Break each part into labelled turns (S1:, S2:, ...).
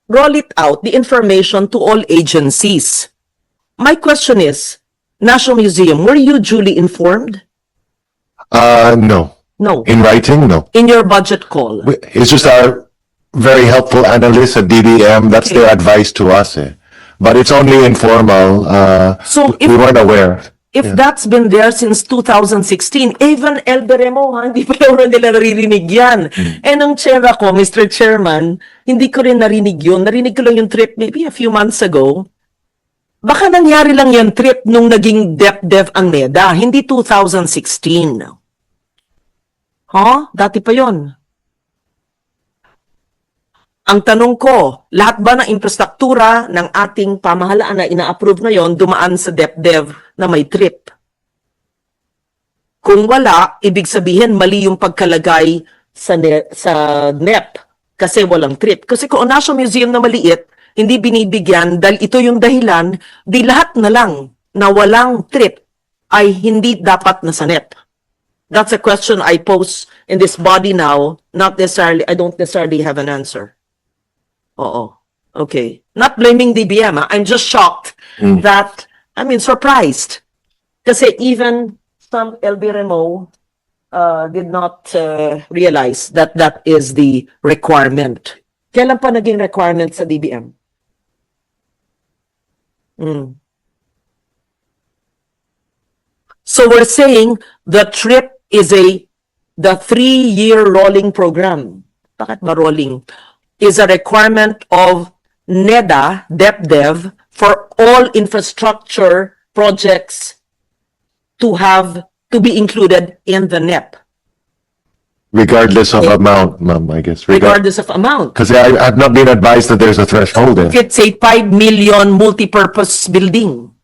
S1: roll it out, the information to all agencies. My question is, National Museum, were you duly informed?
S2: No.
S1: No.
S2: In writing, no.
S1: In your budget call?
S2: It's just our very helpful analysts at DBM. That's their advice to us. But it's only informal.
S1: So
S2: we weren't aware.
S1: If that's been there since 2016, even El Beremo, hindi pa naman nila naririnig yan. And ang chair ako, Mr. Chairman, hindi ko rin narinig yun. Narinig ko lang yung trip maybe a few months ago. Baka nangyari lang yung trip nung naging DepDev ang NEDA, hindi 2016. Dati pa yon. Ang tanong ko, lahat ba ng infrastruktura ng ating pamahalaan na ina-approve ngayon dumaan sa DepDev na may trip? Kung wala, ibig sabihin mali yung pagkalagay sa NEP kasi walang trip. Kasi kung National Museum na maliit, hindi binibigyan dahil ito yung dahilan, di lahat na lang na walang trip ay hindi dapat na sa NEP. That's a question I pose in this body now. Not necessarily, I don't necessarily have an answer. Okay. Not blaming DBM. I'm just shocked that, surprised. Kasi even some LB Remo did not realize that that is the requirement. Kailan pa naging requirement sa DBM? So we're saying the trip is the 3-year rolling program. Bakit ba rolling? Is a requirement of NEDA, DepDev, for all infrastructure projects to be included in the NEP.
S2: Regardless of amount, ma'am, I guess.
S1: Regardless of amount.
S2: Because I've not been advised that there's a threshold there.
S1: If it's a 5 million multi-purpose building.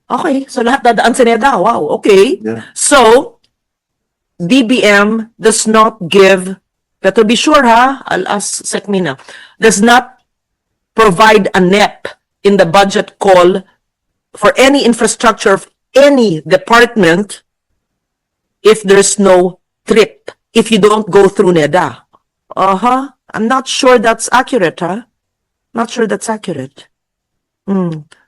S1: Okay, so lahat dadaan sa NEDA. Wow, okay.
S2: Yeah.
S1: So, DBM does not give, better be sure I'll ask Sekmina, does not provide a NEP in the budget call for any infrastructure of any department if there's no trip, if you don't go through NEDA. I'm not sure that's accurate, Not sure that's accurate.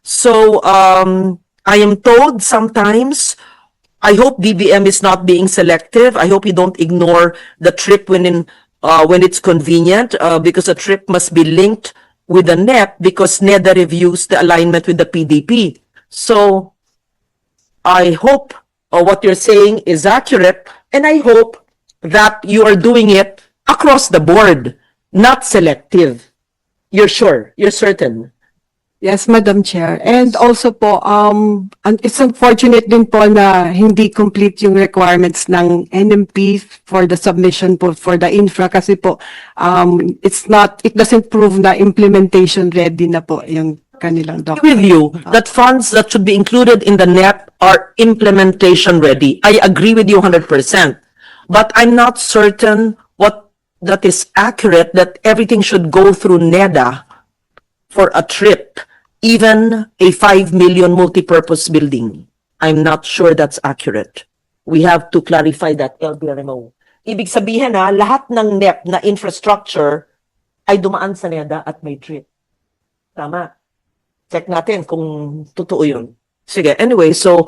S1: So, I am told sometimes, I hope DBM is not being selective. I hope you don't ignore the trip when it's convenient, because a trip must be linked with the NEP because NEDA reviews the alignment with the PDP. So, I hope what you're saying is accurate, and I hope that you are doing it across the board, not selective. You're sure? You're certain?
S3: Yes, Madam Chair. And also po, it's unfortunate din po na hindi complete yung requirements ng NMP for the submission po for the infra kasi po, it doesn't prove na implementation ready na po yung kanilang document.
S1: With you, that funds that should be included in the NEP are implementation ready. I agree with you 100%. But I'm not certain that is accurate, that everything should go through NEDA for a trip. Even a 5 million multi-purpose building. I'm not sure that's accurate. We have to clarify that, LBRMO. Ibig sabihin lahat ng NEP na infrastructure ay dumaan sa NEDA at may trip. Tama. Check natin kung totoo yun. Sige, anyway, so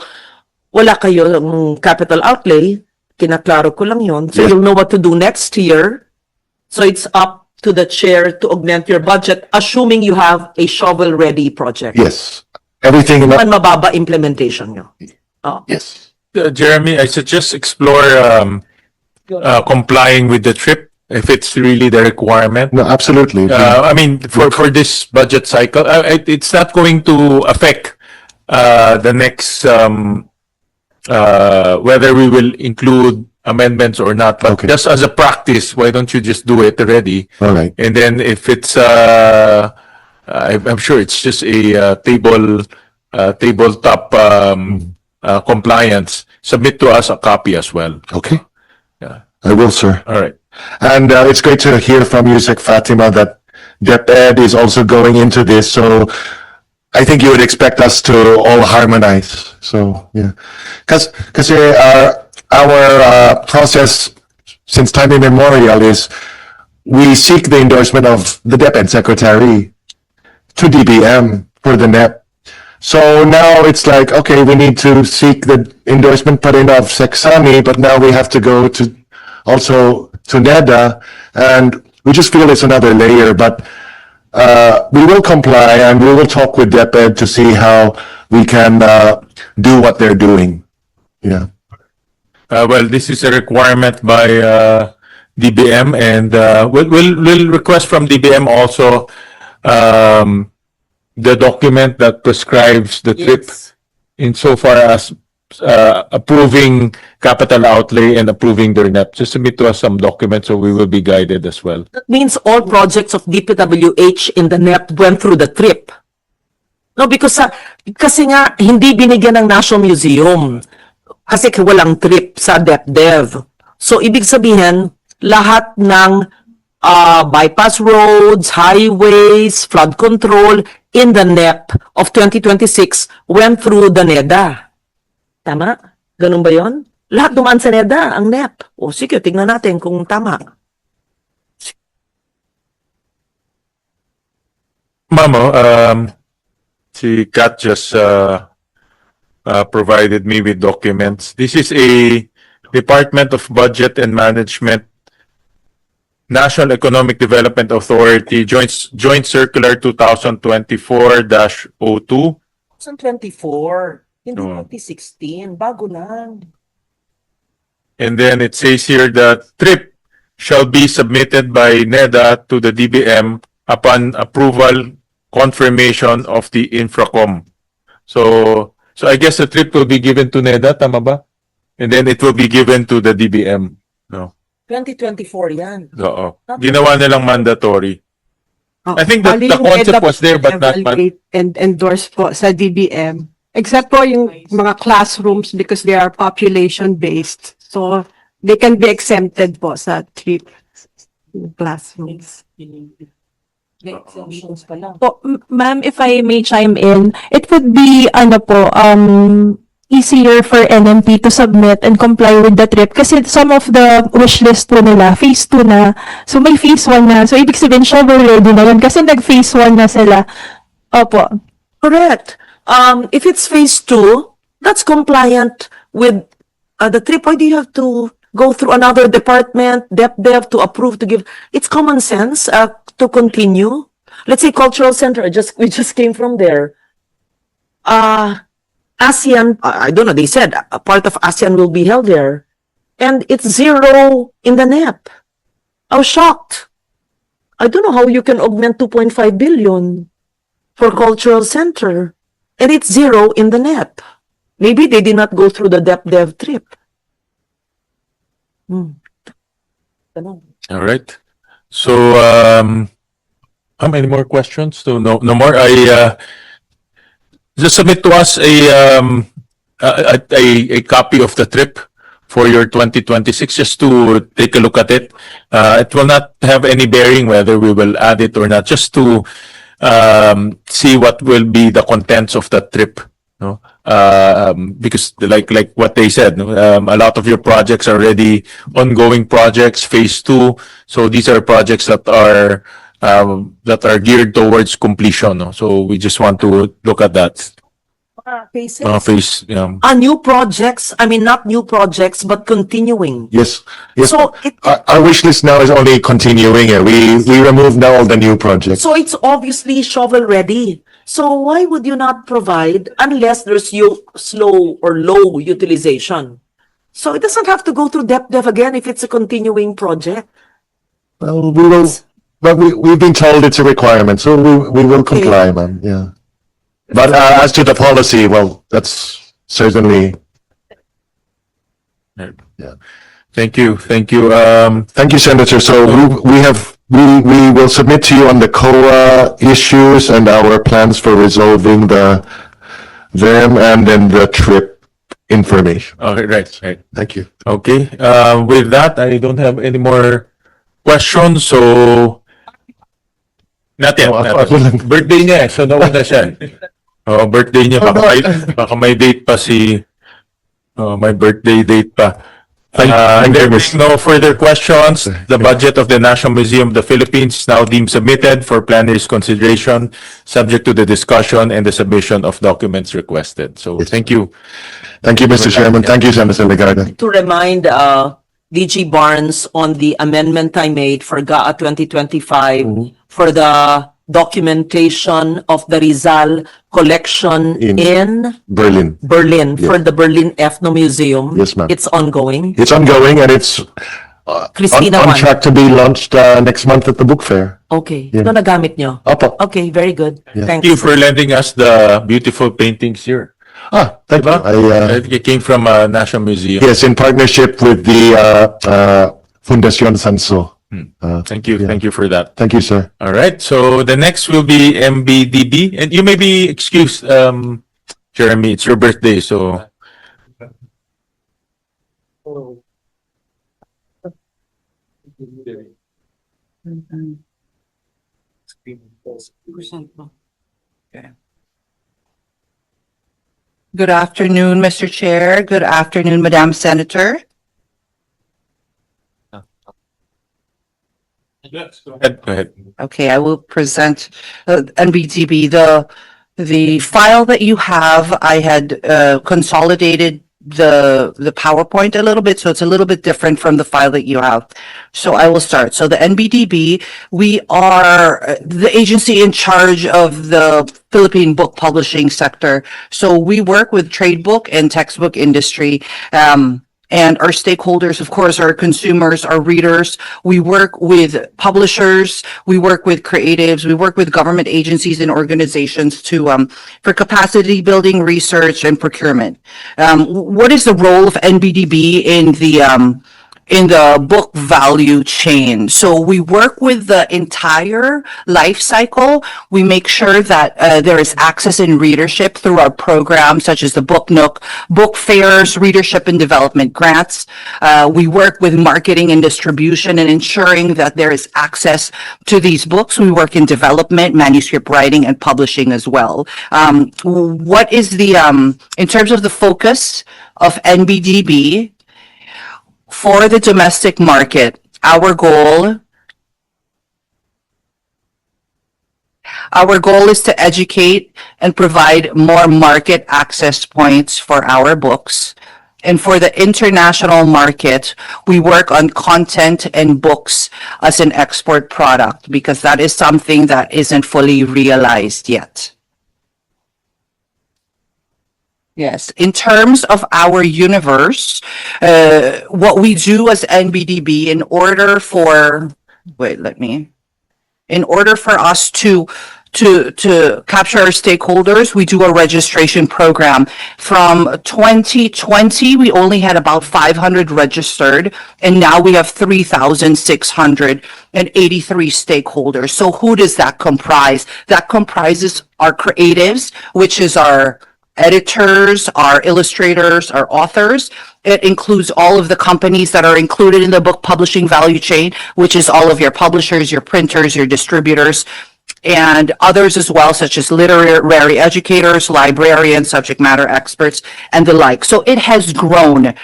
S1: wala kayo ng capital outlay. Kinaklaro ko lang yun. So you'll know what to do next year. So it's up to the chair to augment your budget, assuming you have a shovel-ready project.
S2: Yes. Everything.
S1: Man mababa implementation nyo.
S2: Yes.
S4: Jeremy, I suggest explore complying with the trip if it's really the requirement.
S2: No, absolutely.
S4: For this budget cycle, it's not going to affect the next whether we will include amendments or not, but just as a practice, why don't you just do it already?
S2: All right.
S4: And then if it's, I'm sure it's just a tabletop compliance, submit to us a copy as well.
S2: Okay.
S4: Yeah.
S2: I will, sir.
S4: All right.
S2: And it's great to hear from you, Sec Fatima, that DepEd is also going into this. So I think you would expect us to all harmonize. So, yeah. Because our process since time immemorial is we seek the endorsement of the DepEd Secretary to DBM for the NEP. So now it's like, okay, we need to seek the endorsement pa rin of Seksami, but now we have to go to also to NEDA, and we just feel it's another layer, but we will comply and we will talk with DepEd to see how we can do what they're doing. Yeah.
S4: Well, this is a requirement by DBM, and we'll request from DBM also the document that prescribes the trip insofar as approving capital outlay and approving their NEP. Just submit to us some documents so we will be guided as well.
S1: That means all projects of DPWH in the NEP went through the trip. No, because kasi nga hindi binigyan ng National Museum kasi walang trip sa DepDev. So ibig sabihin lahat ng bypass roads, highways, flood control in the NEP of 2026 went through the NEDA. Tama? Ganun ba yon? Lahat dumaan sa NEDA, ang NEP. O sige, tingnan natin kung tama.
S4: Mamo, si Kat just provided me with documents. This is a Department of Budget and Management National Economic Development Authority Joint Circular 2024-02.
S1: 2024, hindi 2016, bago lang.
S4: And then it says here that trip shall be submitted by NEDA to the DBM upon approval confirmation of the Infracom. So I guess the trip will be given to NEDA, tama ba? And then it will be given to the DBM. No.
S1: 2024 yan.
S4: Oo. Ginawa nilang mandatory. I think that
S3: Bali,
S4: the
S3: yung
S4: concept
S3: NEDA
S4: was there but not
S3: evaluate and endorse po sa DBM. Except po yung mga classrooms because they are population-based. So, they can be exempted po sa trip classrooms.
S5: Po, ma'am, if I may chime in, it would be, easier for NMP to submit and comply with the trip kasi some of the wish list po nila, phase 2 na. So, may phase 1 na. So, ibig sabihin, shovel ready na yun kasi nag-phase 1 na sila. Opo.
S1: Correct. If it's phase 2, that's compliant with the trip. Why do you have to go through another department, DepDev, to approve, to give? It's common sense to continue. Let's say Cultural Center, we just came from there. ASEAN, I don't know, they said a part of ASEAN will be held there. And it's 0 in the NEP. I was shocked. I don't know how you can augment 2.5 billion for Cultural Center. And it's 0 in the NEP. Maybe they did not go through the DepDev trip.
S4: All right. So, how many more questions? So, no more. Just submit to us a copy of the trip for your 2026, just to take a look at it. It will not have any bearing whether we will add it or not, just to see what will be the contents of that trip. No? Because like what they said, a lot of your projects are already ongoing projects, phase 2. So these are projects that are geared towards completion. No? So we just want to look at that. Phase,
S1: New projects, I mean, not new projects, but continuing.
S2: Yes.
S1: So
S2: Our wish list now is only continuing. We removed now all the new projects.
S1: So it's obviously shovel ready. So why would you not provide unless there's slow or low utilization? So it doesn't have to go through DepDev again if it's a continuing project.
S2: Well, but we've been told it's a requirement, so we will comply, ma'am. Yeah. But as to the policy, well, that's certainly. Yeah.
S4: Thank you.
S2: Thank you, Senator. So we will submit to you on the COA issues and our plans for resolving them and then the trip information.
S4: Okay, right.
S2: Thank you.
S4: Okay. With that, I don't have any more questions. So, not yet. Birthday niya, so nawala siya. Birthday niya. Baka may date pa may birthday date pa.
S2: Thank
S4: There
S2: you,
S4: being no further questions, the budget of the National Museum of the Philippines is now deemed submitted for plenary's consideration, subject to the discussion and the submission of documents requested. So,
S2: Yes.
S4: thank you.
S2: Thank you, Mr. Chairman. Thank you, Senator Legarda.
S1: To remind DG Barnes on the amendment I made for GAA 2025 for the documentation of the Rizal collection in
S2: Berlin.
S1: Berlin
S2: Yes.
S1: for the Berlin Ethno Museum.
S2: Yes, ma'am.
S1: It's ongoing.
S2: It's ongoing and it's
S1: Christina
S2: on
S1: Juan.
S2: track to be launched next month at the book fair.
S1: Okay.
S2: Yeah.
S1: Ito nagamit nyo?
S2: Opo.
S1: Okay, very good.
S2: Yeah.
S4: Thank you for lending us the beautiful paintings here.
S2: Thank you.
S4: It came from a National Museum.
S2: Yes, in partnership with the Fundación Sanso.
S4: Thank you.
S2: Yeah.
S4: Thank you for that.
S2: Thank you, sir.
S4: All right. So the next will be MBDB, and you may be excused, Jeremy. It's your birthday, so.
S6: Good afternoon, Mr. Chair. Good afternoon, Madam Senator.
S4: Yes, go ahead. Go ahead.
S6: Okay, I will present NBTB. The file that you have, I had consolidated the PowerPoint a little bit, so it's a little bit different from the file that you have. So I will start. So the NBDB, we are the agency in charge of the Philippine book publishing sector. So we work with trade book and textbook industry. And our stakeholders, of course, are consumers, our readers. We work with publishers, we work with creatives, we work with government agencies and organizations to for capacity building, research, and procurement. What is the role of NBDB in the book value chain? So we work with the entire life cycle. We make sure that there is access and readership through our programs such as the Book Nook, book fairs, readership and development grants. We work with marketing and distribution and ensuring that there is access to these books. We work in development, manuscript writing, and publishing as well. What is the, in terms of the focus of NBDB, for the domestic market, our goal is to educate and provide more market access points for our books. And for the international market, we work on content and books as an export product because that is something that isn't fully realized yet. Yes, in terms of our universe, what we do as NBDB in order for us to capture our stakeholders, we do a registration program. From 2020, we only had about 500 registered, and now we have 3,683 stakeholders. So who does that comprise? That comprises our creatives, which is our editors, our illustrators, our authors. It includes all of the companies that are included in the book publishing value chain, which is all of your publishers, your printers, your distributors, and others as well, such as literary educators, librarians, subject matter experts, and the like. So it has grown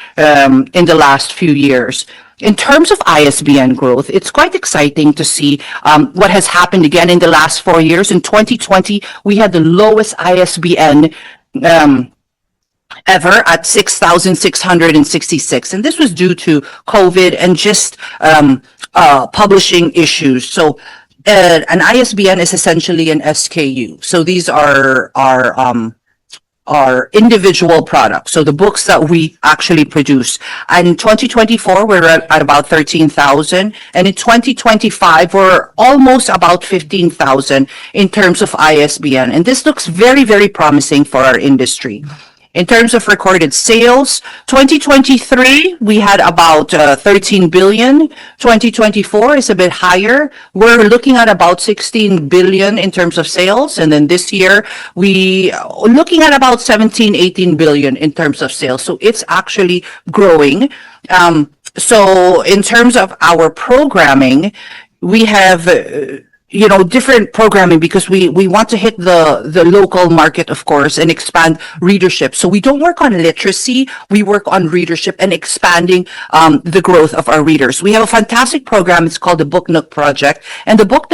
S6: in the last few years. In terms of ISBN growth, it's quite exciting to see what has happened again in the last 4 years. In 2020, we had the lowest ISBN ever at 6,666. And this was due to COVID and just publishing issues. So an ISBN is essentially an SKU. So these are individual products. So the books that we actually produce. And in 2024, we're at about 13,000. And in 2025, we're almost about 15,000 in terms of ISBN. And this looks very, very promising for our industry. In terms of recorded sales, 2023, we had about 13 billion. 2024 is a bit higher. We're looking at about 16 billion in terms of sales. And then this year, we are looking at about 17, 18 billion in terms of sales. So it's actually growing. So in terms of our programming, we have different programming because we want to hit the local market, of course, and expand readership. So we don't work on literacy, we work on readership and expanding the growth of our readers. We have a fantastic program. It's called the Book Nook Project, and the Book